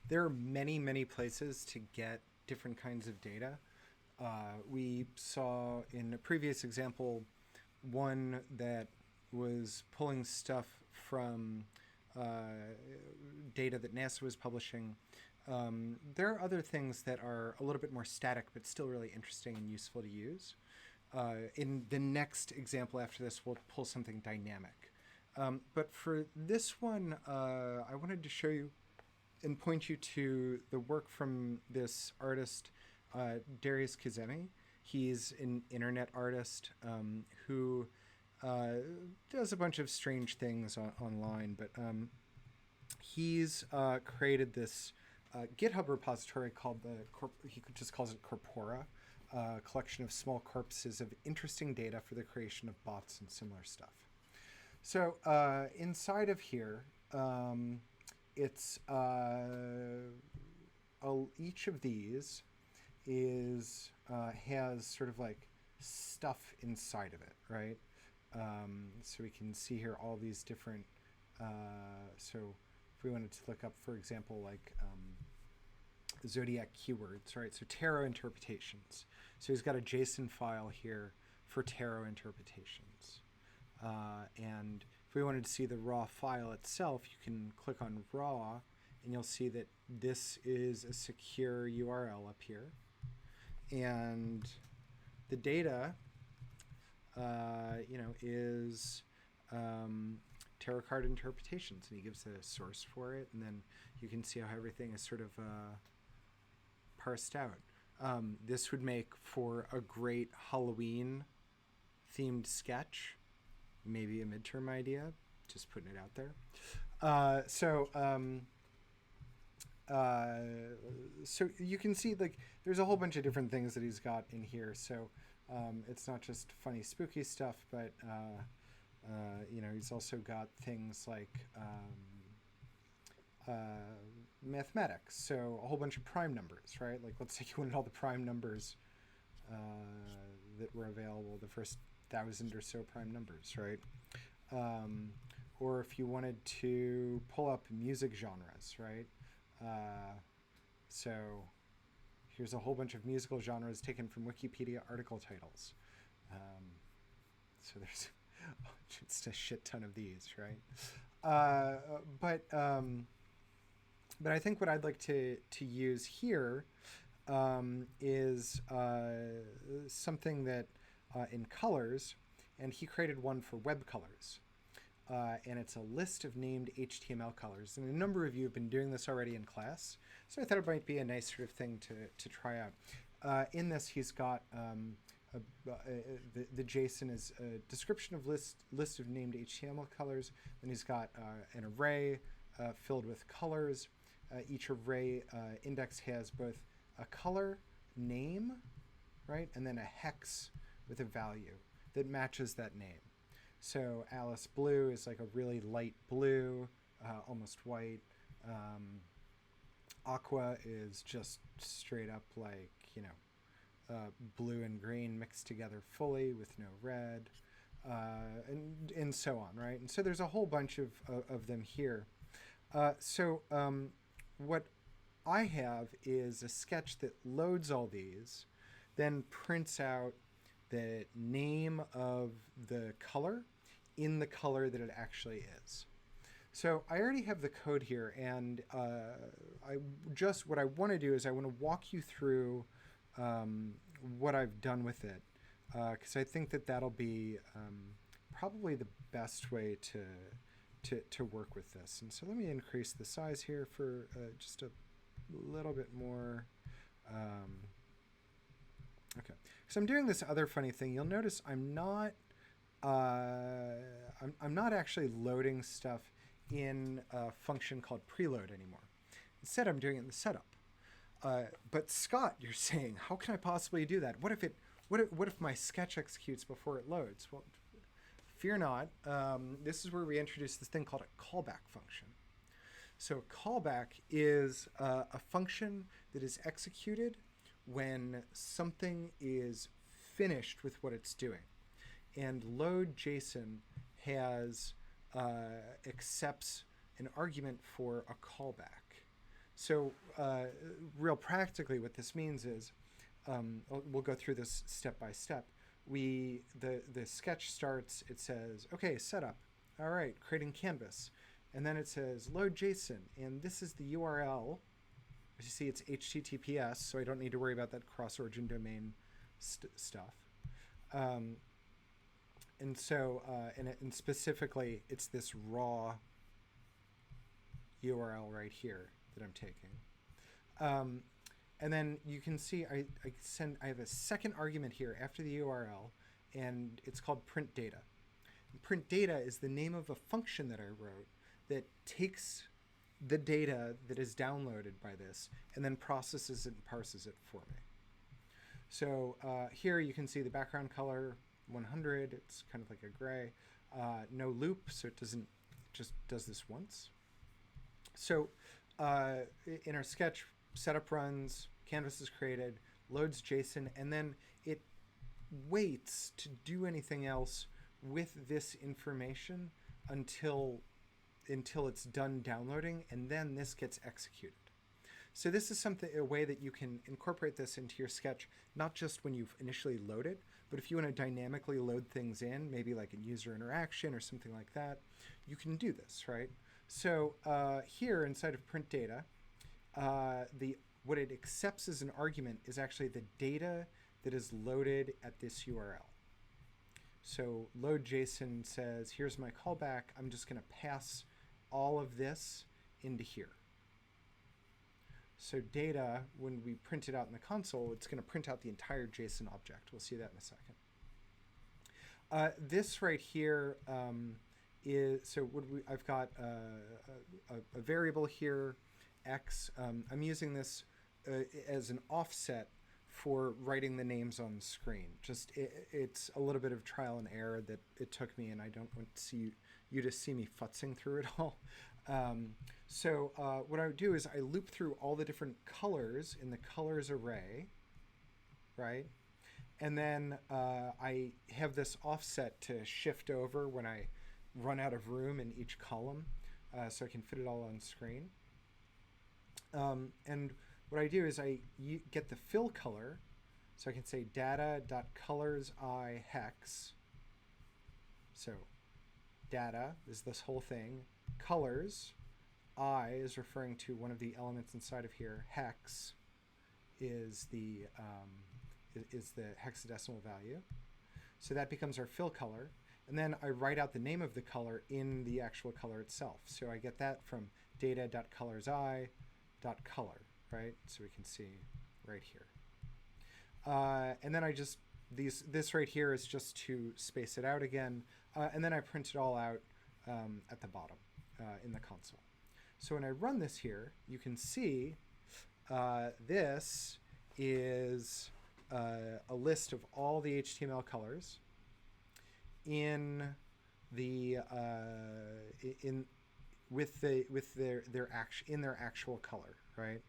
there are many, many places to get different kinds of data. We saw in a previous example one that was pulling stuff from data that NASA was publishing. There are other things that are a little bit more static, but still really interesting and useful to use. In the next example after this, we'll pull something dynamic. But for this one, I wanted to show you and point you to the work from this artist, Darius Kazemi. He's an internet artist who does a bunch of strange things online, but he's created this GitHub repository called he just calls it Corpora, a collection of small corpuses of interesting data for the creation of bots and similar stuff. So inside of here, it's each of these is has sort of like stuff inside of it, right? So we can see here all these different. So if we wanted to look up, for example, like zodiac keywords, right? So tarot interpretations. So he's got a JSON file here for tarot interpretations. And if we wanted to see the raw file itself, you can click on raw and you'll see that this is a secure URL up here. And the data, is tarot card interpretations, and he gives a source for it, and then you can see how everything is sort of parsed out. This would make for a great Halloween themed sketch, maybe a midterm idea, just putting it out there. So you can see like there's a whole bunch of different things that he's got in here. So it's not just funny, spooky stuff, but he's also got things like mathematics. So a whole bunch of prime numbers, right? Like let's say you wanted all the prime numbers that were available, the first 1,000 or so prime numbers, right? Or if you wanted to pull up music genres, right? So here's a whole bunch of musical genres taken from Wikipedia article titles. So there's just a shit ton of these, right? But I think what I'd like to use here is something that in colors, and he created one for web colors. And it's a list of named HTML colors. And a number of you have been doing this already in class, so I thought it might be a nice sort of thing to try out. In this, he's got the JSON is a description of list of named HTML colors. Then he's got an array filled with colors. Each array index has both a color name, right, and then a hex with a value that matches that name. So Alice Blue is like a really light blue, almost white. Aqua is just straight up like, blue and green mixed together fully with no red, and so on, right? And so there's a whole bunch of them here. So what I have is a sketch that loads all these, then prints out the name of the color in the color that it actually is. So I already have the code here, and what I want to do is I want to walk you through what I've done with it, because I think that'll be probably the best way to work with this. And so let me increase the size here for just a little bit more. Okay, so I'm doing this other funny thing. You'll notice I'm not actually loading stuff in a function called preload anymore. Instead, I'm doing it in the setup. But Scott, you're saying, how can I possibly do that? What if my sketch executes before it loads? Well, fear not. This is where we introduce this thing called a callback function. So a callback is a function that is executed when something is finished with what it's doing. And loadJSON accepts an argument for a callback. So real practically, what this means is, we'll go through this step by step. The sketch starts. It says, okay, setup. All right, creating canvas, and then it says load JSON, and this is the URL. As you see, it's HTTPS, so I don't need to worry about that cross-origin domain stuff. And so, and specifically, it's this raw URL right here that I'm taking. And then you can see I have a second argument here after the URL, and it's called print data. And print data is the name of a function that I wrote that takes the data that is downloaded by this and then processes it and parses it for me. So here you can see the background color 100. It's kind of like a gray. No loop, so it just does this once. So in our sketch, setup runs, canvas is created, loads JSON, and then it waits to do anything else with this information until it's done downloading, and then this gets executed. So this is a way that you can incorporate this into your sketch, not just when you've initially loaded, but if you want to dynamically load things in, maybe like a user interaction or something like that, you can do this, right? So here inside of print data, what it accepts as an argument is actually the data that is loaded at this URL. So load JSON says, here's my callback. I'm just going to pass all of this into here. So data, when we print it out in the console, it's going to print out the entire JSON object. We'll see that in a second. This right here is, so I've got a variable here, x. I'm using this as an offset for writing the names on the screen. It's a little bit of trial and error that it took me, and I don't want to see you to see me futzing through it all. So what I would do is I loop through all the different colors in the colors array, right? And then I have this offset to shift over when I run out of room in each column, so I can fit it all on screen. And what I do is I get the fill color, so I can say data.colorsI hex. So data is this whole thing. Colors, I is referring to one of the elements inside of here. Hex is the hexadecimal value. So that becomes our fill color. And then I write out the name of the color in the actual color itself. So I get that from data.colorsI.color, right? So we can see right here. And then this right here is just to space it out again. And then I print it all out at the bottom in the console. So when I run this here, you can see this is a list of all the HTML colors in their actual color, right?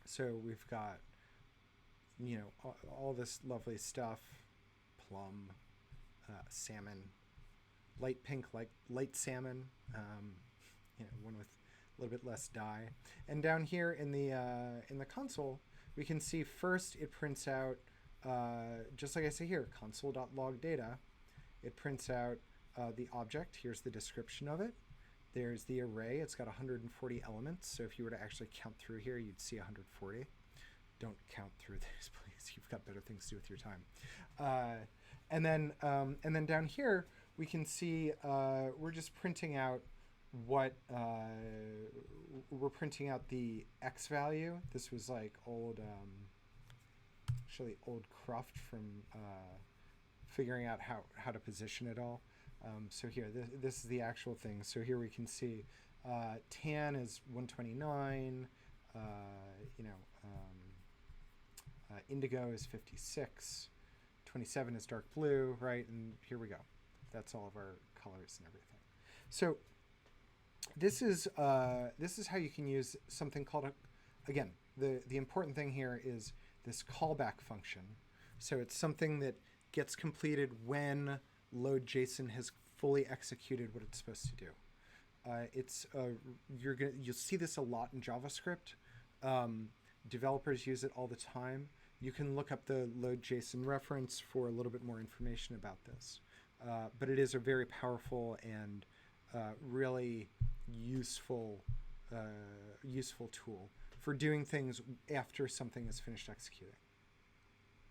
So we've got, you know, all this lovely stuff: plum, salmon, light pink, like light salmon, you know, one with a little bit less dye. And down here in the console, we can see first it prints out, just like I say here, console.log data. It prints out the object. Here's the description of it. There's the array. It's got 140 elements. So if you were to actually count through here, you'd see 140. Don't count through this, please. You've got better things to do with your time. And then down here, we can see we're just printing out what we're printing out the X value. This was like old cruft from figuring out how to position it all. So here, this is the actual thing. So here we can see tan is 129, indigo is 56, 27 is dark blue, right? And here we go. That's all of our colors and everything. So this is how you can use something called again, the important thing here is this callback function. So it's something that gets completed when load JSON has fully executed what it's supposed to do. You'll see this a lot in JavaScript. Developers use it all the time. You can look up the loadJSON reference for a little bit more information about this. But it is a very powerful and really useful tool for doing things after something is finished executing.